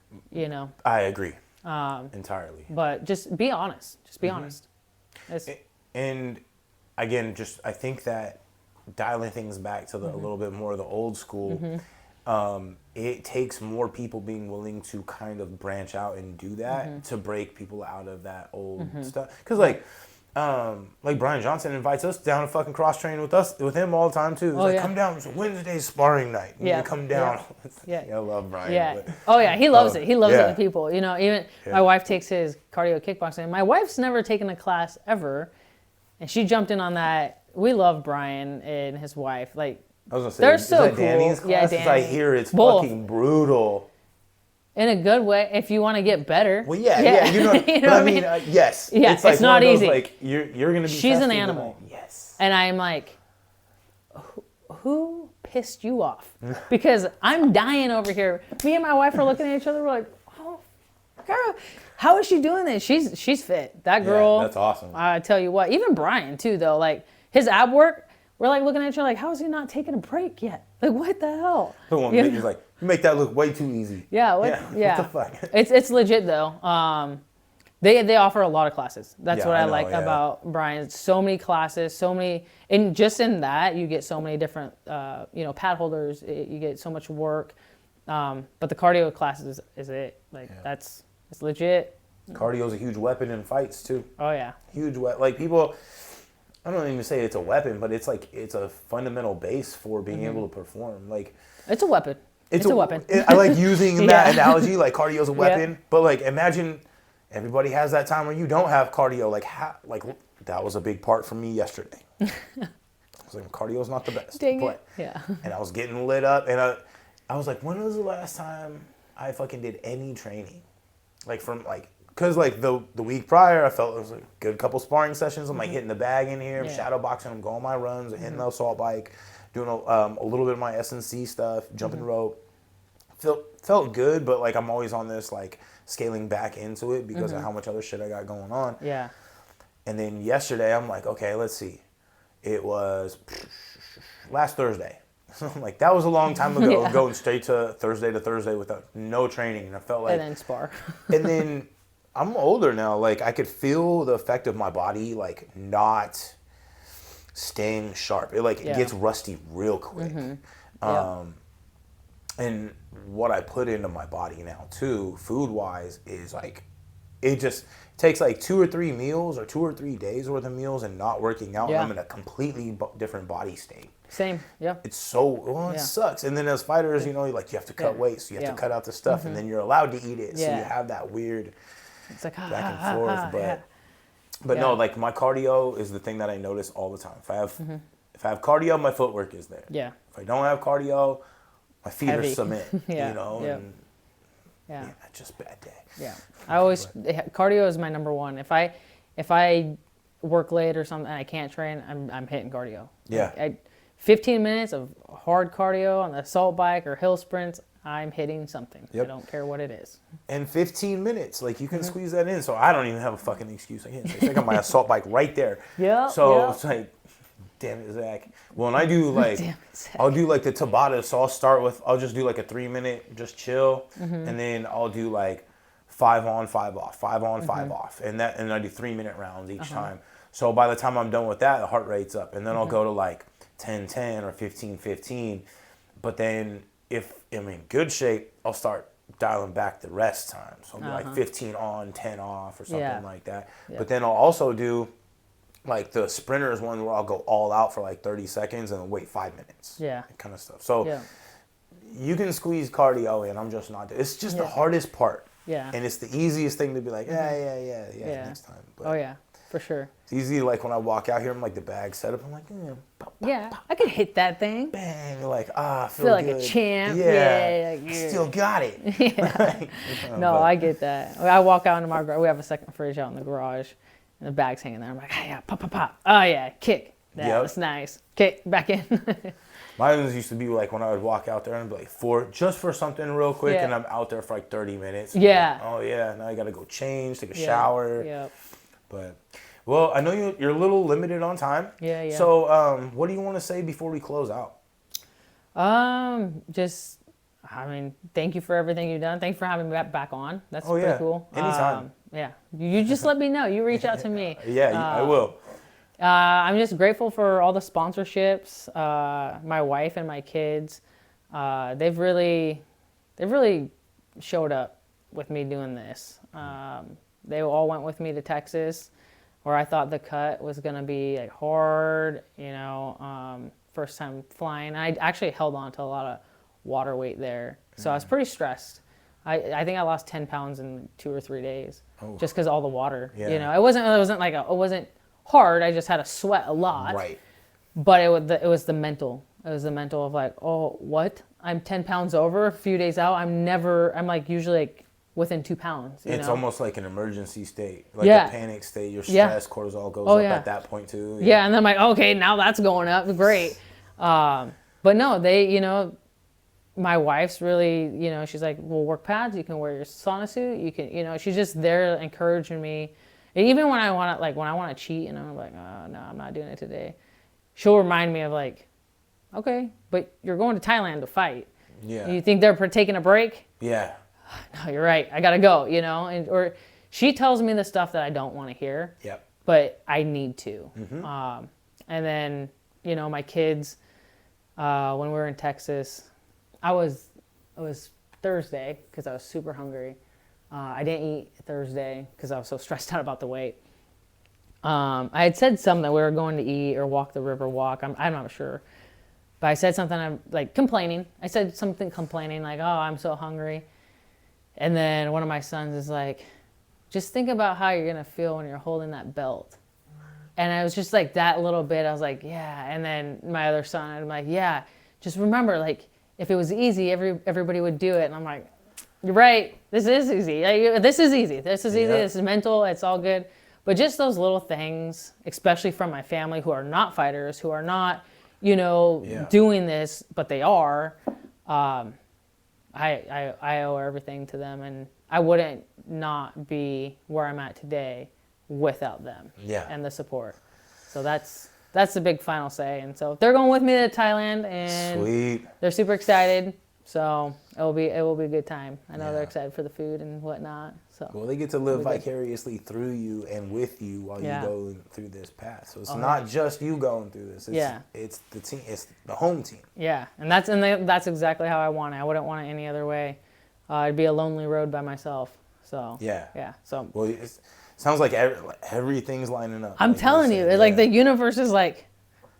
I agree entirely. But just be honest. Just be honest. And again, I think that dialing things back to a little bit more of the old school, it takes more people being willing to kind of branch out and do that to break people out of that old stuff. Because like Brian Johnson invites us down to fucking cross train with him all the time too. He's come down. It's Wednesday's sparring night. You come down. I love Brian. Yeah. He loves it. He loves it with people. Even my wife takes his cardio kickboxing. My wife's never taken a class ever, and she jumped in on that. We love Brian and his wife. Like, I was gonna say, they're is so that cool. Danny's class? Danny. I hear it's Both. fucking brutal. In a good way, if you want to get better. Well, but I mean, yes. Yeah, it's like it's not easy. Like you're gonna be. She's an animal. Yes. And I'm like, who pissed you off? Because I'm dying over here. Me and my wife are looking at each other. We're like, oh, girl, how is she doing this? She's fit. That girl. Yeah, that's awesome. I tell you what. Even Brian too, though. Like his ab work. We're like looking at each other like, how is he not taking a break yet? Like, what the hell? He's like, you make that look way too easy. Yeah. What the fuck? It's legit though. They offer a lot of classes. That's what I like about Brian. So many classes, and just in that you get so many different, pad holders. You get so much work. But the cardio classes is it. Like it's legit. Cardio's a huge weapon in fights too. Oh yeah. Huge weapon. Like people. I don't even say it's a weapon, but it's a fundamental base for being able to perform. Like it's a weapon. It's a weapon. I like using that analogy. Like cardio's a weapon, but like imagine everybody has that time where you don't have cardio. Like that was a big part for me yesterday. I was like, cardio's not the best. Dang it. Yeah. And I was getting lit up, and I was like, when was the last time I fucking did any training? Because the week prior, I felt it was a good couple sparring sessions. I'm like hitting the bag in here, shadow boxing, I'm going my runs, hitting the assault bike, doing a little bit of my S&C stuff, jumping rope. Felt good, but like I'm always on this like scaling back into it because of how much other shit I got going on. Yeah. And then yesterday, I'm like, okay, let's see. It was last Thursday. So I'm like, that was a long time ago, going straight to Thursday without no training. And I felt like... And then spar. And then I'm older now. Like, I could feel the effect of my body, like, not staying sharp. It, like, it gets rusty real quick. And what I put into my body now, too, food-wise, is, like, it just takes, like, 2 or 3 meals or 2 or 3 days worth of meals and not working out. And I'm in a completely different body state. Same, yeah. It's so, well, it sucks. And then as fighters, you know, you have to cut weight, so you have to cut out the stuff, and then you're allowed to eat it. So you have that weird it's like, back and forth. But no, like, my cardio is the thing that I notice all the time. If I have cardio, my footwork is there. Yeah. If I don't have cardio, my feet Heavy. are cement, you know? Yep. And it's just a bad day. Yeah. I always, cardio is my number one. If I work late or something and I can't train, I'm hitting cardio. Yeah. Like 15 minutes of hard cardio on the assault bike or hill sprints, I'm hitting something. Yep. I don't care what it is. And 15 minutes, like, you can squeeze that in. So I don't even have a fucking excuse. I can't say, I got my assault bike right there. Yeah. So it's like, damn it, Zach. Well, and I do, like, I'll do, like, the Tabata. So I'll just do, like, a 3-minute, just chill. And then I'll do, like, 5 on, 5 off, 5 on, 5 off. And I do 3-minute rounds each time. So by the time I'm done with that, the heart rate's up. And then I'll go to, like, 10-10 or 15-15. But then if I'm in good shape, I'll start dialing back the rest time. So I'll be like 15 on, 10 off or something like that. Yeah. But then I'll also do like the sprinters one where I'll go all out for like 30 seconds and then wait 5 minutes. Yeah. Kind of stuff. So you can squeeze cardio in. I'm just not. It's just the hardest part. Yeah. And it's the easiest thing to be like, yeah, next time. But for sure. It's easy, like, when I walk out here, I'm like, the bag set up, I'm like, pop, I could hit that thing. Bang, you're like, I feel like good. A champ. Yeah. Still got it. I get that. I walk out into my garage, we have a second fridge out in the garage, and the bag's hanging there. I'm like, pop. Oh, yeah, kick. That was nice. Kick, back in. Mine used to be like when I would walk out there and be like, just for something real quick, and I'm out there for like 30 minutes. Yeah. Like, now I got to go change, take a shower. Yep. But, well, I know you're a little limited on time. Yeah. So, what do you want to say before we close out? Thank you for everything you've done. Thanks for having me back on. That's pretty cool. Anytime. You just let me know. You reach out to me. I will. I'm just grateful for all the sponsorships. My wife and my kids, they've really showed up with me doing this. They all went with me to Texas, where I thought the cut was going to be like hard, first time flying. I actually held on to a lot of water weight there. So I was pretty stressed. I think I lost 10 pounds in 2 or 3 days just because all the water. Yeah. It wasn't hard. I just had to sweat a lot. Right. But it was the mental. It was the mental of like, oh, what? I'm 10 pounds over a few days out. I'm like usually like within 2 pounds. It's almost like an emergency state, like a panic state. Your stress, cortisol goes up at that point too. Yeah, and then I'm like, okay, now that's going up. Great. But no, my wife's really, she's like, we'll work pads. You can wear your sauna suit. You can, she's just there encouraging me. And even when I want to cheat and I'm like, oh, no, I'm not doing it today. She'll remind me of like, okay, but you're going to Thailand to fight. Yeah. You think they're taking a break? Yeah. No, you're right. I gotta go. Or she tells me the stuff that I don't want to hear. Yep. But I need to. Mm-hmm. And then my kids, when we were in Texas, it was Thursday because I was super hungry. I didn't eat Thursday because I was so stressed out about the weight. I had said something that we were going to eat or walk the river walk. I'm not sure. But I said something, I'm like complaining. I said something complaining like, oh, I'm so hungry. And then one of my sons is like, just think about how you're going to feel when you're holding that belt. And I was just like that little bit. I was like, yeah. And then my other son, I'm like, yeah, just remember, like, if it was easy, everybody would do it. And I'm like, you're right. This is easy. This is easy. This is easy. Yeah. This is mental. It's all good. But just those little things, especially from my family who are not fighters, who are not, doing this, but they are, I owe everything to them, and I wouldn't not be where I'm at today without them and the support. So that's that's the big final say. And so they're going with me to Thailand, and Sweet. they're super excited. So it will be a good time. I know Yeah. they're excited for the food and whatnot. So Well, they get to live vicariously through you and with you while Yeah. you go through this path. So it's not just you going through this. It's, Yeah. it's the team. It's the home team. yeah, and that's exactly how I want it. I wouldn't want it any other way. It'd be a lonely road by myself. So Yeah. yeah. So Well, it sounds like everything's lining up. I'm like telling you, said. like the Yeah. universe is like,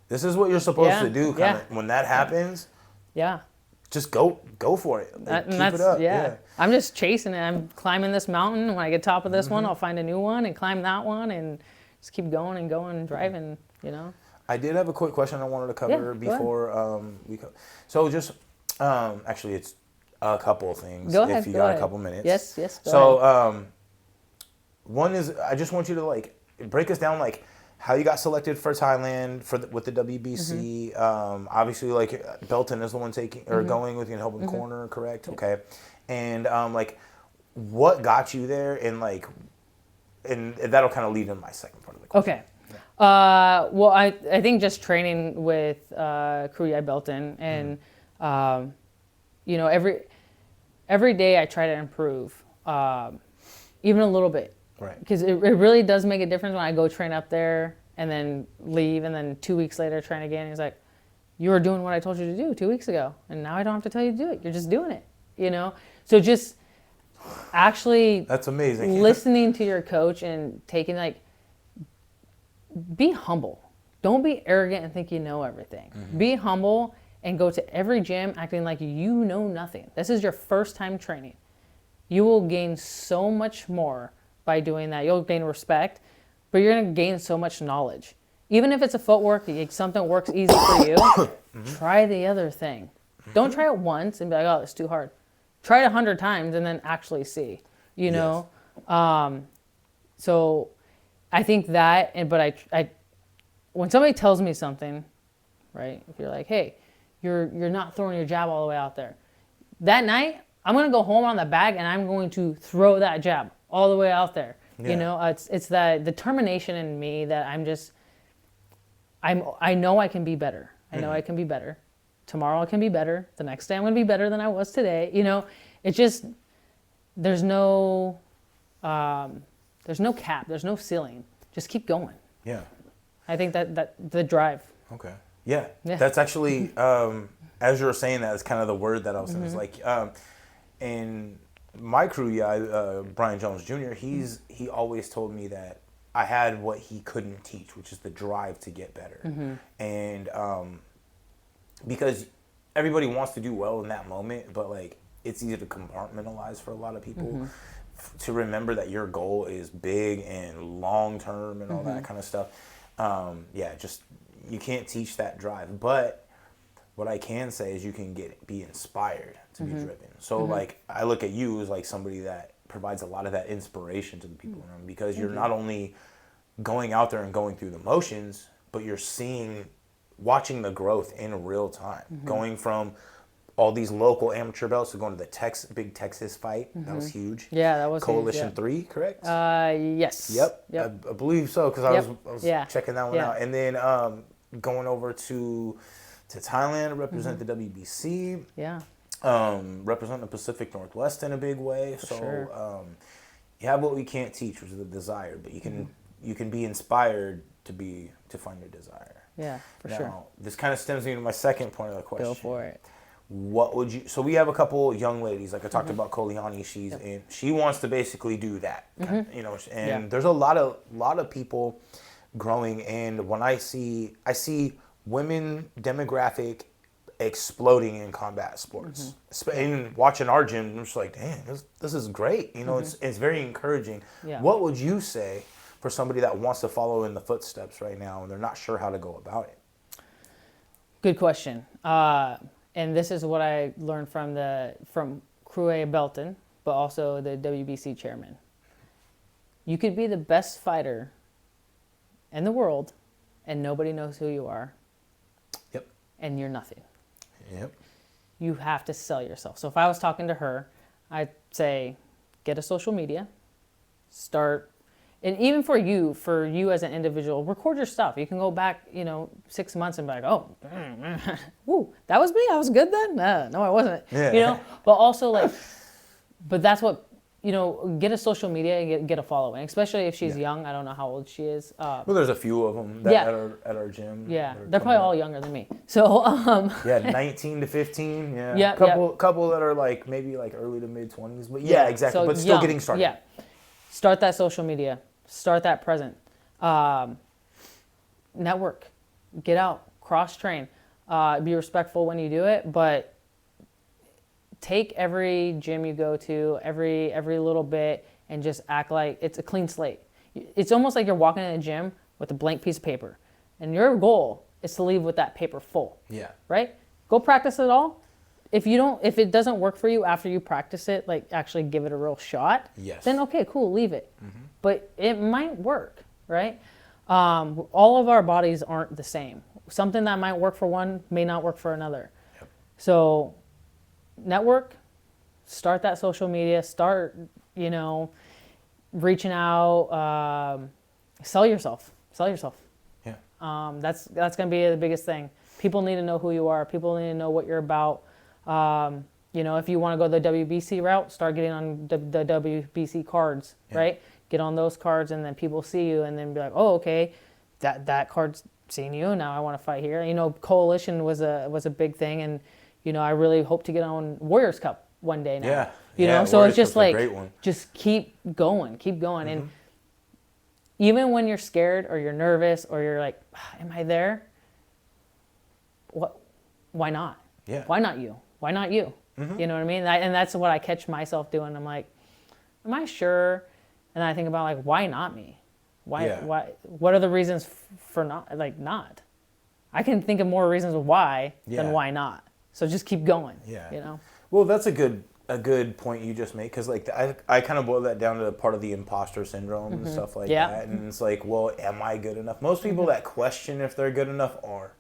This is what you're supposed Yeah, to do. yeah. Kinda. When that happens, yeah. just go for it. Like, And keep that's it up. yeah. I'm just chasing it. I'm climbing this mountain. When I get top of this Mm-hmm. one, I'll find a new one and climb that one and just keep going and going and driving. You know. I did have a quick question I wanted to cover Yeah, go ahead. before we go. So just actually, it's a couple of things. Go ahead. If you go got ahead. a couple minutes. Yes. Yes. Go So ahead. one is I just want you to like break us down like how you got selected for Thailand with the WBC. Mm-hmm. Obviously, like Belton is the one taking or going with you and helping corner, correct? Okay. And like, what got you there, and that'll kind of lead into my second part of the question. Okay. Well, I think just training with Kuya Belton and you know every day I try to improve even a little bit. Right. Because it really does make a difference when I go train up there and then leave and then 2 weeks later train again. He's like, you were doing what I told you to do 2 weeks ago and now I don't have to tell you to do it. You're just doing it, you know? So just actually That's amazing. listening to your coach and taking be humble. Don't be arrogant and think you know everything. Be humble and go to every gym acting like you know nothing. This is your first time training. You will gain so much more by doing that. You'll gain respect, but you're going to gain so much knowledge. Even if it's a footwork, something works easy for you, try the other thing. Don't try it once and be like, oh, it's too hard. Try it 100 times and then actually see, you know? So I think that, but I when somebody tells me something, right, if you're like, hey, you're not throwing your jab all the way out there. That night, I'm going to go home on the bag and I'm going to throw that jab all the way out there. Yeah. You know, it's that determination in me that I know I can be better. I know I can be better. Tomorrow I can be better. The next day I'm going to be better than I was today. You know, it's just, there's no cap. There's no ceiling. Just keep going. Yeah. I think that the drive. Okay. Yeah. Yeah. That's actually, as you were saying that, it's kind of the word that I was saying. It's like, in my crew, Brian Jones Jr., he always told me that I had what he couldn't teach, which is the drive to get better. And because everybody wants to do well in that moment, but like it's easy to compartmentalize for a lot of people to remember that your goal is big and long term and all that kind of stuff. Just you can't teach that drive, but what I can say is you can be inspired to be driven. So like I look at you as like somebody that provides a lot of that inspiration to the people around, because you're not only going out there and going through the motions, but you're watching the growth in real time, going from all these local amateur belts to going to the big Texas fight. That was huge. Yeah, that was Coalition huge, 3, correct? Yes. Yep. I believe so, because I was Yeah. checking that one Yeah. out. And then going over to Thailand to represent the WBC. Yeah. Represent the Pacific Northwest in a big way. For So sure. you have what we can't teach, which is the desire, but you can be inspired to find your desire. Yeah, for Now, sure. this kind of stems me to my second point of the question. Go for it. What would you? So we have a couple young ladies, like I talked about Koliani. She wants to basically do that, you know. And there's a lot of people growing, and when I see women demographic exploding in combat sports. And watching our gym, I'm just like, damn, this is great. You know, it's very encouraging. Yeah. What would you say for somebody that wants to follow in the footsteps right now and they're not sure how to go about it? Good question. And this is what I learned from Crew Belton, but also the WBC chairman. You could be the best fighter in the world, and nobody knows who you are. Yep. And you're nothing. Yep. You have to sell yourself. So if I was talking to her, I'd say, get a social media, start, And even for you as an individual, record your stuff. You can go back, 6 months and be like, oh, woo, that was me. I was good then. No, I wasn't. Yeah. But also but that's what, get a social media and get a following, especially if she's young. I don't know how old she is. Well, there's a few of them that at our gym. Yeah, they're probably all younger than me. So 19 to 15. Yeah. Yeah. Couple that are like maybe like early to mid 20s. But yeah, exactly. So but still young. getting started. Yeah. Start that social media. Start that present. Network. Get out. Cross train. Be respectful when you do it, but take every gym you go to, every little bit, and just act like it's a clean slate. It's almost like you're walking in a gym with a blank piece of paper, and your goal is to leave with that paper full. Yeah. Right? Go practice it all. If it doesn't work for you after you practice it, like actually give it a real shot. Yes. Then okay, cool, leave it. Mm-hmm. But it might work, right? All of our bodies aren't the same. Something that might work for one may not work for another. Yep. So network, start that social media, start, reaching out, sell yourself. Yeah. That's going to be the biggest thing. People need to know who you are. People need to know what you're about. If you want to go the WBC route, start getting on the WBC cards, right? Get on those cards, and then people see you, and then be like, oh, okay, that card's seeing you. Now I want to fight here. Coalition was a big thing, and I really hope to get on Warriors Cup one day now. Yeah. So Warriors it's just Cup's a like, great one. just keep going, Mm-hmm. and even when you're scared or you're nervous or you're like, am I there? Why not? Yeah. Why not you? Why not you? Mm-hmm. You know what I mean? And that's what I catch myself doing. I'm like, am I sure? And I think about like, why not me? Why? What are the reasons for not? Not. I can think of more reasons why than why not. So just keep going. Yeah. Well, that's a good point you just made, because like I kind of boil that down to part of the imposter syndrome and stuff like that. And it's like, well, am I good enough? Most people that question if they're good enough are,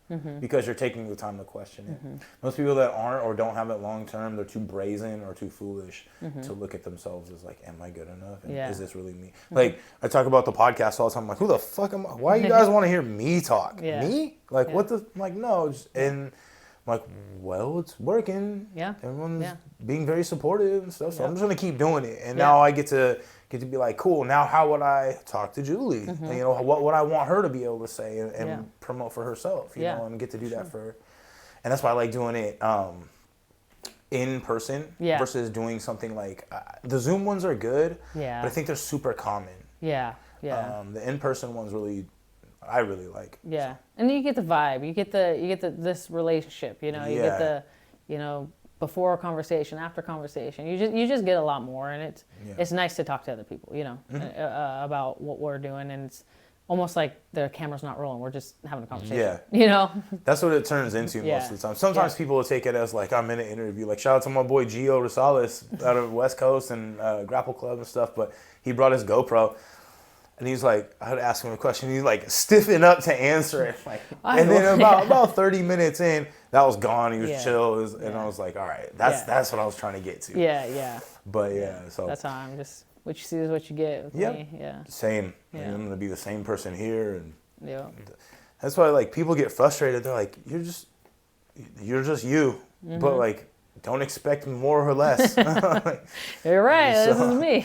because you're taking the time to question it. Most people that aren't or don't have it long term, they're too brazen or too foolish to look at themselves as like, am I good enough? And is this really me? Like I talk about the podcast all the time. I'm like, who the fuck am I? Why you guys want to hear me talk? Me? Like what the? I'm like no. And I'm like, well, it's working. Yeah. Everyone's being very supportive and stuff. So I'm just gonna keep doing it. And now I get to be like, cool. Now how would I talk to Julie? And, what would I want her to be able to say and promote for herself? You know, and get to do that for her. And that's why I like doing it in person versus doing something like the Zoom ones are good. Yeah. But I think they're super common. Yeah. Yeah. The in-person ones I really like. Yeah, and you get the vibe. You get this relationship. You get the before conversation, after conversation. You just get a lot more, and it's nice to talk to other people. About what we're doing, and it's almost like the camera's not rolling. We're just having a conversation. Yeah. That's what it turns into most of the time. Sometimes people will take it as like I'm in an interview. Like shout out to my boy Gio Rosales out of West Coast and Grapple Club and stuff. But he brought his GoPro. And he's like, I had to ask him a question. He's like stiffen up to answer it. And then about 30 minutes in, that was gone. He was chill. And I was like, all right, that's what I was trying to get to. Yeah. But so. That's how I'm just, what you see is what you get with me. Yeah. Same. Yeah. I'm going to be the same person here. And that's why like people get frustrated. They're like, you're just you. But like, don't expect more or less. You're right. This is me.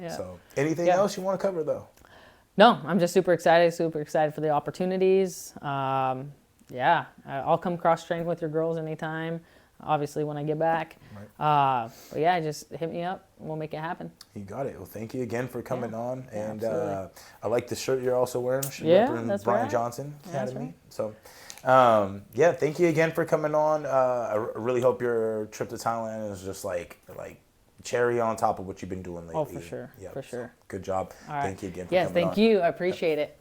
So anything else you want to cover though? No, I'm just super excited for the opportunities. I'll come cross-train with your girls anytime, obviously when I get back. Right. But just hit me up and we'll make it happen. You got it. Well, thank you again for coming on. And I like the shirt you're also wearing. That's Brian right. Johnson Academy. Right. So, thank you again for coming on. I really hope your trip to Thailand is just like cherry on top of what you've been doing lately. Oh, for sure. For sure. Good job. All right. Thank you again for coming on. Yes, thank you. I appreciate it.